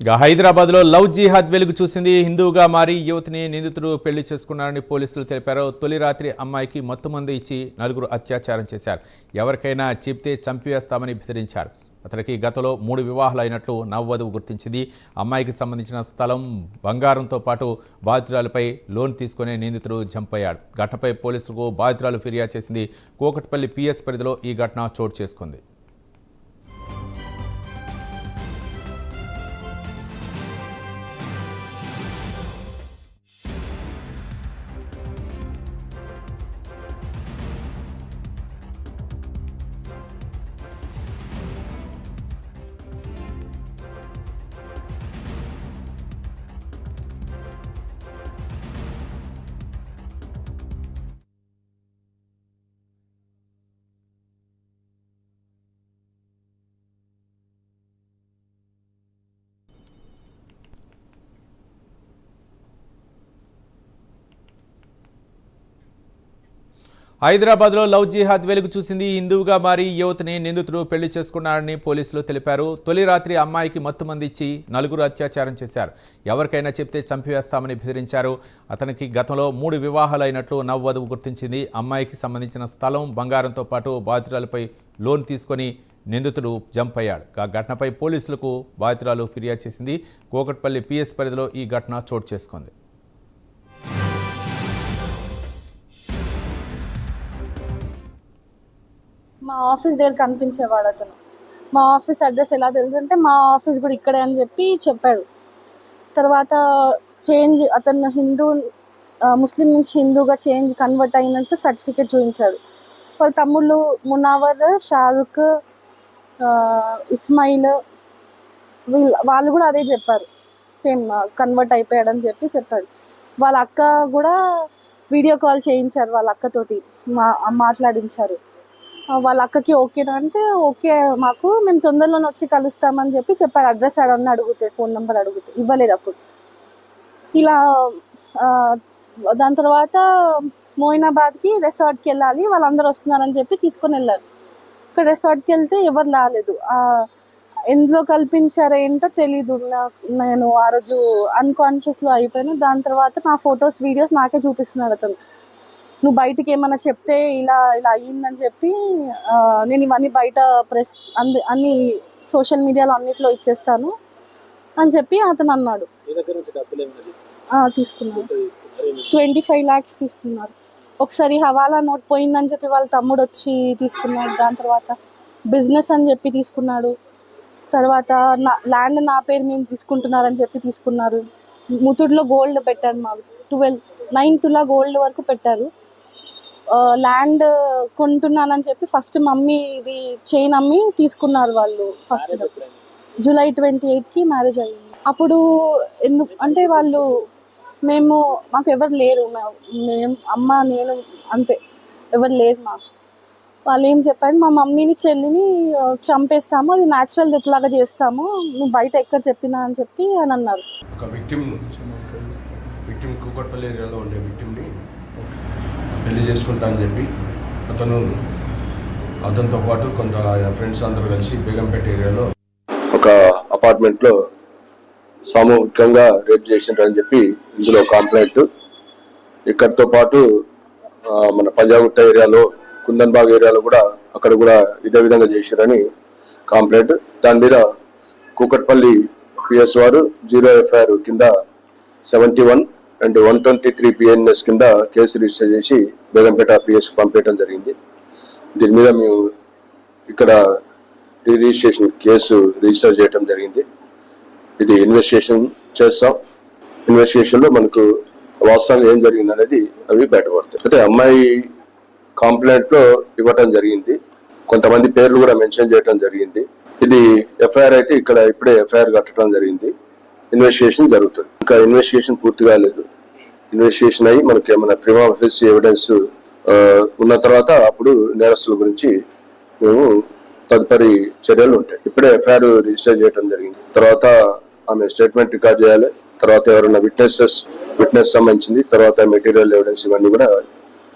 హైదరాబాద్ లో లవ్ జిహాద్ వెలుగు చూసింది. హిందువుగా మారి యువతిని నిందితుడు పెళ్లి చేసుకున్నారని పోలీసులు తెలిపారు. తొలి రాత్రి అమ్మాయికి మత్తుమందు ఇచ్చి నలుగురు అత్యాచారం చేశారు. ఎవరికైనా చెప్తే చంపివేస్తామని బెదిరించారు. అతనికి గతంలో 3 వివాహాలు అయినట్లు నవవధువు గుర్తించింది. అమ్మాయికి సంబంధించిన స్థలం, బంగారంతో పాటు బాధితురాలపై లోన్ తీసుకునే నిందితుడు జంప్ అయ్యాడు. ఘటనపై పోలీసులకు బాధితురాలు ఫిర్యాదు చేసింది. కూకట్పల్లి పిఎస్ పరిధిలో ఈ ఘటన చోటు చేసుకుంది. హైదరాబాద్లో లవ్ జిహాద్ వెలుగు చూసింది. హిందువుగా మారి యువతిని నిందితుడు పెళ్లి చేసుకున్నారని పోలీసులు తెలిపారు. తొలి రాత్రి అమ్మాయికి మత్తుమందు ఇచ్చి నలుగురు అత్యాచారం చేశారు. ఎవరికైనా చెప్తే చంపివేస్తామని బెదిరించారు. అతనికి గతంలో 3 వివాహాలు అయినట్లు నవవధువు గుర్తించింది. అమ్మాయికి సంబంధించిన స్థలం, బంగారంతో పాటు బాధితురాలపై లోన్ తీసుకొని నిందితుడు జంప్ అయ్యాడు. ఆ ఘటనపై పోలీసులకు బాధితురాలు ఫిర్యాదు చేసింది. కూకట్పల్లి పిఎస్ పరిధిలో ఈ ఘటన చోటు చేసుకుంది. మా ఆఫీస్ దగ్గర కనిపించేవాడు అతను. మా ఆఫీస్ అడ్రస్ ఎలా తెలుసు అంటే మా ఆఫీస్ కూడా ఇక్కడే అని చెప్పి చెప్పాడు. తర్వాత అతను ముస్లిం నుంచి హిందూగా కన్వర్ట్ అయినట్టు సర్టిఫికేట్ చూపించాడు. వాళ్ళ తమ్ముళ్ళు మునావర్, షారుఖ్, ఇస్మాయిల్ వాళ్ళు కూడా అదే చెప్పారు. సేమ్ కన్వర్ట్ అయిపోయాడని చెప్పాడు. వాళ్ళ అక్క కూడా వీడియో కాల్ చేయించారు. వాళ్ళ అక్కతోటి మాట్లాడించారు. వాళ్ళ అక్కకి ఓకేనా అంటే ఓకే, మేము తొందరలోనే వచ్చి కలుస్తామని చెప్పారు. అడ్రస్ అడిగితే, ఫోన్ నెంబర్ అడిగితే ఇవ్వలేదు. అప్పుడు ఇలా దాని తర్వాత మోయినాబాద్కి రిసార్ట్కి వెళ్ళాలి, వాళ్ళందరూ వస్తున్నారని తీసుకొని వెళ్ళారు. ఇక్కడ రిసార్ట్కి వెళ్తే ఎవరు రాలేదు. ఎందులో కల్పించారో ఏంటో తెలీదు. నేను ఆ రోజు అన్కాన్షియస్లో అయిపోయాను. దాని తర్వాత నా ఫొటోస్, వీడియోస్ నాకే చూపిస్తున్నాడు అతను. నువ్వు బయటికి ఏమైనా చెప్తే ఇలా అయ్యిందని నేను ఇవన్నీ బయట ప్రెస్ అన్ని సోషల్ మీడియాలో అన్నిట్లో ఇచ్చేస్తాను అని అతను అన్నాడు. తీసుకున్నాను, 25 lakhs తీసుకున్నారు. ఒకసారి హవాలా నోట్ పోయిందని వాళ్ళ తమ్ముడు వచ్చి తీసుకున్నాడు. దాని తర్వాత బిజినెస్ అని తీసుకున్నాడు. తర్వాత ల్యాండ్ నా పేరు మేము తీసుకుంటున్నారని తీసుకున్నారు. ముతుడులో గోల్డ్ పెట్టాడు. మాకు 9 తులా గోల్డ్ వరకు పెట్టారు. ల్యాండ్ కొంటున్నానని ఫస్ట్ మమ్మీ ఇది చైన్ అమ్మి తీసుకున్నారు వాళ్ళు. ఫస్ట్ జూలై 28కి మ్యారేజ్ అయ్యింది. అప్పుడు ఎందుకు అంటే మాకు ఎవరు లేరు. మేము అమ్మ, నేను అంతే, ఎవరు లేరు మాకు. వాళ్ళు ఏం చెప్పారు, మా మమ్మీని చెల్లిని చంపేస్తాము, అది న్యాచురల్ డెత్ లాగా చేస్తాము, నువ్వు బయట ఎక్కడ చెప్పినా అని అన్నారు. ఒక విక్టిమ్ కూకట్పల్లి ఏరియాలో ఉండే విక్టిమ్ని పెళ్లి చేసుకుంటా అని అతనితో పాటు కొంత ఫ్రెండ్స్ అందరూ కలిసి బేగంపేట ఏరియాలో ఒక అపార్ట్మెంట్లో సామూహికంగా రేప్ చేసిండ్రని ఇందులో కంప్లైంట్. ఇక్కడితో పాటు మన పంజాగుట్ట ఏరియాలో, కుందన్బాగ్ ఏరియాలో కూడా అక్కడ కూడా ఇదే విధంగా చేశారని కంప్లైంట్. దాని మీద కూకట్పల్లి పిఎస్ వారు 0 FIR కింద 71 and 123 PNS కింద కేసు రిజిస్టర్ చేసి బేగంపేట పిఎస్కి పంపించడం జరిగింది. దీని మీద మేము ఇక్కడ రిజిస్ట్రేషన్ కేసు రిజిస్టర్ చేయడం జరిగింది. ఇది ఇన్వెస్టిగేషన్ చేస్తాం. ఇన్వెస్టిగేషన్లో మనకు వాస్తవంగా ఏం జరిగింది అనేది అవి బయటపడతాయి. అయితే అమ్మాయి కంప్లైంట్లో ఇవ్వటం జరిగింది. కొంతమంది పేర్లు కూడా మెన్షన్ చేయడం జరిగింది. ఇది FIR అయితే ఇప్పుడే FIR కట్టడం జరిగింది. ఇన్వెస్టిగేషన్ జరుగుతుంది. ఇంకా ఇన్వెస్టిగేషన్ పూర్తి కాలేదు. ఇన్వెస్టిగేషన్ అయ్యి మనకి ఏమైనా ప్రిమా ఫేసి ఎవిడెన్స్ ఉన్న తర్వాత అప్పుడు నేరస్తుల గురించి మేము తదుపరి చర్యలు ఉంటాయి. ఇప్పుడే FIR రిజిస్టర్ చేయడం జరిగింది. తర్వాత ఆమె స్టేట్మెంట్ రికార్డ్ చేయాలి. తర్వాత ఎవరైనా విట్నెస్ సంబంధించింది, తర్వాత మెటీరియల్ ఎవిడెన్స్ ఇవన్నీ కూడా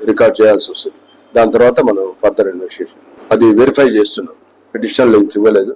రికార్డ్ చేయాల్సి వస్తుంది. దాని తర్వాత మనం ఫర్దర్ ఇన్వెస్టిగేషన్ అది వెరిఫై చేస్తున్నాం. పిటిషన్ లింక్ ఇవ్వలేదు.